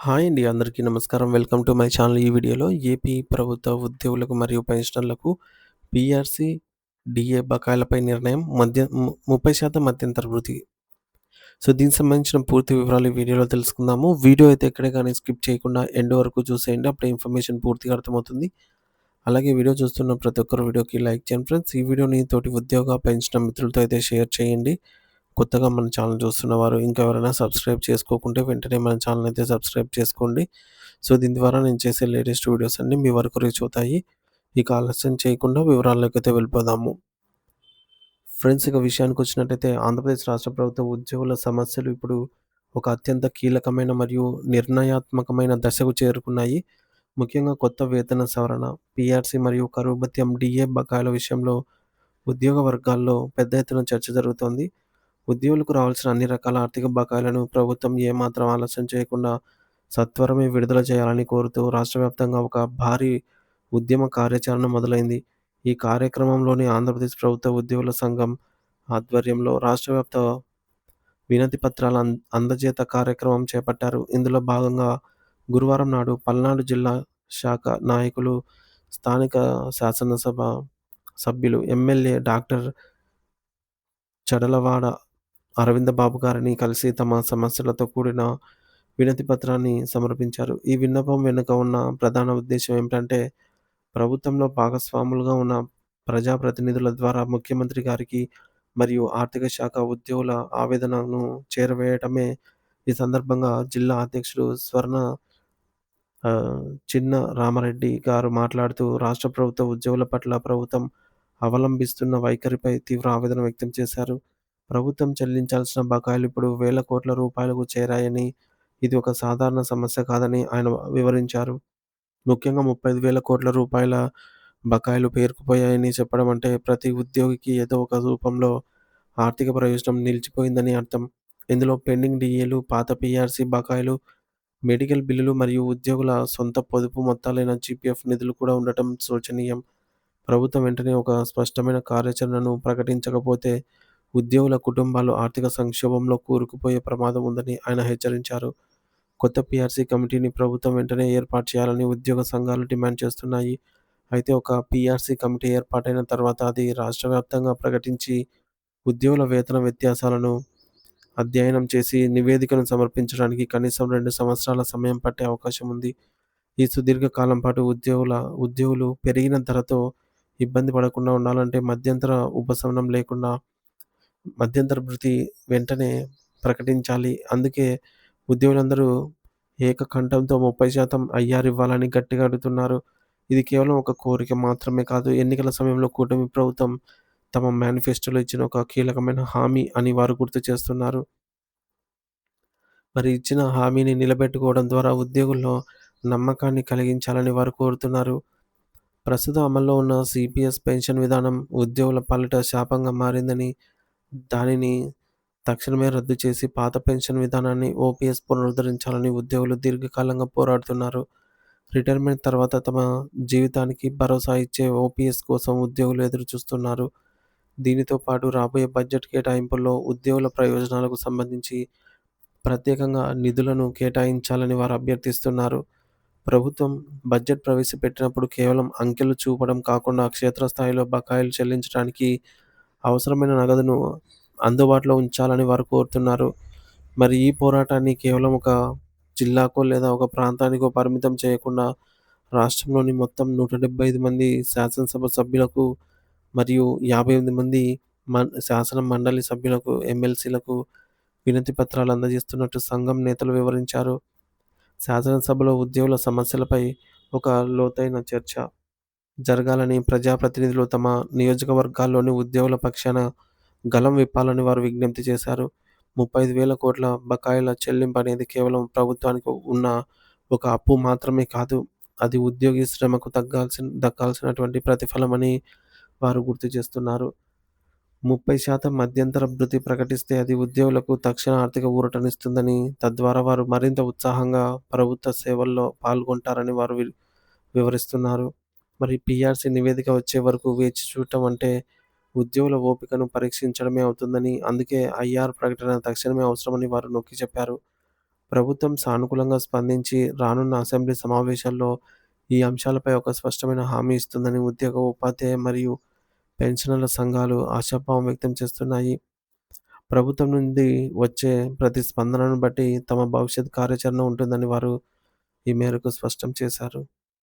Hi అండి. అందరికీ నమస్కారం. Welcome to my channel. ఈ వీడియోలో ఏపీ ప్రభుత్వ ఉద్యోగులకు మరియు పెన్షనర్లకు పీఆర్సీ, డీఏ బకాయిలపై నిర్ణయం 30% మధ్యంతర వృద్ధి. దీనికి సంబంధించిన పూర్తి వివరాలు ఈ వీడియోలో తెలుసుకుందాము. వీడియో అయితే ఎక్కడే గాని స్కిప్ చేయకుండా ఎండ్ వరకు చూసేయండి. అప్పుడే ఇన్ఫర్మేషన్ పూర్తిగా అర్థమవుతుంది. అలాగే వీడియో చూస్తున్న ప్రతి ఒక్కరు వీడియోకి లైక్ చేయండి ఫ్రెండ్స్. ఈ వీడియోని తోటి ఉద్యోగ, పెన్షనర్ మిత్రులతో అయితే షేర్ చేయండి. కొత్తగా మన ఛానల్ చూస్తున్నవారు ఇంకా ఎవరైనా సబ్స్క్రైబ్ చేసుకోకుంటే వెంటనే మన ఛానల్ అయితే సబ్స్క్రైబ్ చేసుకోండి. దీని ద్వారా నేను చేసే లేటెస్ట్ వీడియోస్ అన్నీ మీ వరకు రీచ్ అవుతాయి. ఇక ఆలస్యం చేయకుండా వివరాల్లోకైతే వెళ్ళిపోదాము. ఫ్రెండ్స్, ఇక విషయానికొచ్చినట్టయితే ఆంధ్రప్రదేశ్ రాష్ట్ర ప్రభుత్వ ఉద్యోగుల సమస్యలు ఇప్పుడు ఒక అత్యంత కీలకమైన మరియు నిర్ణయాత్మకమైన దశకు చేరుకున్నాయి. ముఖ్యంగా కొత్త వేతన సవరణ, పీఆర్సీ మరియు కరువు భత్యం, డీఏ బకాయిల విషయంలో ఉద్యోగ వర్గాల్లో పెద్ద ఎత్తున చర్చ జరుగుతోంది. ఉద్యోగులకు రావాల్సిన అన్ని రకాల ఆర్థిక బకాయిలను ప్రభుత్వం ఏమాత్రం ఆలస్యం చేయకుండా సత్వరమే విడుదల చేయాలని కోరుతూ రాష్ట్ర వ్యాప్తంగా ఒక భారీ ఉద్యమ కార్యాచరణ మొదలైంది. ఈ కార్యక్రమంలోని ఆంధ్రప్రదేశ్ ప్రభుత్వ ఉద్యోగుల సంఘం ఆధ్వర్యంలో రాష్ట్ర వ్యాప్త వినతి పత్రాల అందజేత కార్యక్రమం చేపట్టారు. ఇందులో భాగంగా గురువారం నాడు పల్నాడు జిల్లా శాఖ నాయకులు, స్థానిక శాసనసభ సభ్యులు, ఎమ్మెల్యే డాక్టర్ చడలవాడ అరవింద బాబు గారిని కలిసి తమ సమస్యలతో కూడిన వినతి పత్రాన్ని సమర్పించారు. ఈ విన్నపం వెనుక ఉన్న ప్రధాన ఉద్దేశ్యం ఏమిటంటే, ప్రభుత్వంలో భాగస్వాములుగా ఉన్న ప్రజాప్రతినిధుల ద్వారా ముఖ్యమంత్రి గారికి మరియు ఆర్థిక శాఖ ఉద్యోగుల ఆవేదనను చేరవేయటమే. ఈ సందర్భంగా జిల్లా అధ్యక్షులు ఆహ్, చిన్న రామారెడ్డి గారు మాట్లాడుతూ, రాష్ట్ర ప్రభుత్వ ఉద్యోగుల పట్ల ప్రభుత్వం అవలంబిస్తున్న వైఖరిపై తీవ్ర ఆవేదన వ్యక్తం చేశారు. ప్రభుత్వం చెల్లించాల్సిన బకాయిలు ఇప్పుడు వేల కోట్ల రూపాయలకు చేరాయని, ఇది ఒక సాధారణ సమస్య కాదని ఆయన వివరించారు. ముఖ్యంగా 35,000 కోట్ల రూపాయల బకాయిలు పేరుకుపోయాయని చెప్పడం అంటే ప్రతి ఉద్యోగికి ఏదో ఒక రూపంలో ఆర్థిక ప్రయోజనం నిలిచిపోయిందని అర్థం. ఇందులో పెండింగ్ డీఏలు, పాత పీఆర్సీ బకాయిలు, మెడికల్ బిల్లులు మరియు ఉద్యోగుల సొంత పొదుపు మొత్తాలైన జీపీఎఫ్ నిధులు కూడా ఉండటం శోచనీయం. ప్రభుత్వం వెంటనే ఒక స్పష్టమైన కార్యాచరణను ప్రకటించకపోతే ఉద్యోగుల కుటుంబాలు ఆర్థిక సంక్షోభంలో కూరుకుపోయే ప్రమాదం ఉందని ఆయన హెచ్చరించారు. కొత్త పీఆర్సీ కమిటీని ప్రభుత్వం వెంటనే ఏర్పాటు చేయాలని ఉద్యోగ సంఘాలు డిమాండ్ చేస్తున్నాయి. అయితే ఒక పీఆర్సీ కమిటీ ఏర్పాటైన తర్వాత అది రాష్ట్ర వ్యాప్తంగా ప్రకటించి ఉద్యోగుల వేతన వ్యత్యాసాలను అధ్యయనం చేసి నివేదికను సమర్పించడానికి కనీసం 2 సంవత్సరాల సమయం పట్టే అవకాశం ఉంది. ఈ సుదీర్ఘ కాలం పాటు ఉద్యోగులు పెరిగిన ధరతో ఇబ్బంది పడకుండా ఉండాలంటే ఉపశమనం లేకుండా మధ్యంతర భృతి వెంటనే ప్రకటించాలి. అందుకే ఉద్యోగులందరూ ఏకకంఠంతో 30% ఐఆర్ ఇవ్వాలని గట్టిగా అడుగుతున్నారు. ఇది కేవలం ఒక కోరిక మాత్రమే కాదు. ఎన్నికల సమయంలో కూటమి ప్రభుత్వం తమ మేనిఫెస్టోలో ఇచ్చిన ఒక కీలకమైన హామీ అని వారు గుర్తు చేస్తున్నారు. మరి ఇచ్చిన హామీని నిలబెట్టుకోవడం ద్వారా ఉద్యోగుల్లో నమ్మకాన్ని కలిగించాలని వారు కోరుతున్నారు. ప్రస్తుతం అమల్లో ఉన్న సీపీఎస్ పెన్షన్ విధానం ఉద్యోగుల పాలిట శాపంగా మారిందని, దానిని తక్షణమే రద్దు చేసి పాత పెన్షన్ విధానాన్ని ఓపీఎస్ పునరుద్ధరించాలని ఉద్యోగులు దీర్ఘకాలంగా పోరాడుతున్నారు. రిటైర్మెంట్ తర్వాత తమ జీవితానికి భరోసా ఇచ్చే ఓపీఎస్ కోసం ఉద్యోగులు ఎదురుచూస్తున్నారు. దీనితో పాటు రాబోయే బడ్జెట్ కేటాయింపుల్లో ఉద్యోగుల ప్రయోజనాలకు సంబంధించి ప్రత్యేకంగా నిధులను కేటాయించాలని వారు అభ్యర్థిస్తున్నారు. ప్రభుత్వం బడ్జెట్ ప్రవేశపెట్టినప్పుడు కేవలం అంకెలు చూపడం కాకుండా క్షేత్రస్థాయిలో బకాయిలు చెల్లించడానికి అవసరమైన నగదును అందుబాటులో ఉంచాలని వారు కోరుతున్నారు. మరి ఈ పోరాటాన్ని కేవలం ఒక జిల్లాకో లేదా ఒక ప్రాంతానికో పరిమితం చేయకుండా రాష్ట్రంలోని మొత్తం 175 మంది శాసనసభ సభ్యులకు మరియు 58 మంది శాసన మండలి సభ్యులకు, ఎమ్మెల్సీలకు వినతి పత్రాలు అందజేస్తున్నట్టు సంఘం నేతలు వివరించారు. శాసనసభలో ఉద్యోగుల సమస్యలపై ఒక లోతైన చర్చ జరగాలని, ప్రజాప్రతినిధులు తమ నియోజకవర్గాల్లోని ఉద్యోగుల పక్షాన గళం విప్పాలని వారు విజ్ఞప్తి చేశారు. 35,000 కోట్ల బకాయిల చెల్లింపు అనేది కేవలం ప్రభుత్వానికి ఉన్న ఒక అప్పు మాత్రమే కాదు. అది ఉద్యోగి శ్రమకు దక్కాల్సినటువంటి ప్రతిఫలమని వారు గుర్తు చేస్తున్నారు. 30% మధ్యంతర భృతి ప్రకటిస్తే అది ఉద్యోగులకు తక్షణ ఆర్థిక ఊరటనిస్తుందని, తద్వారా వారు మరింత ఉత్సాహంగా ప్రభుత్వ సేవల్లో పాల్గొంటారని వారు వివరిస్తున్నారు. మరి పీఆర్సీ నివేదిక వచ్చే వరకు వేచి చూడటం అంటే ఉద్యోగుల ఓపికను పరీక్షించడమే అవుతుందని, అందుకే ఐఆర్ ప్రకటన తక్షణమే అవసరమని వారు నొక్కి చెప్పారు. ప్రభుత్వం సానుకూలంగా స్పందించి రానున్న అసెంబ్లీ సమావేశాల్లో ఈ అంశాలపై ఒక స్పష్టమైన హామీ ఇస్తుందని ఉద్యోగ, ఉపాధ్యాయ మరియు పెన్షనర్ల సంఘాలు ఆశాభావం వ్యక్తం చేస్తున్నాయి. ప్రభుత్వం నుండి వచ్చే ప్రతి స్పందనను బట్టి తమ భవిష్యత్ కార్యాచరణ ఉంటుందని వారు ఈ మేరకు స్పష్టం చేశారు.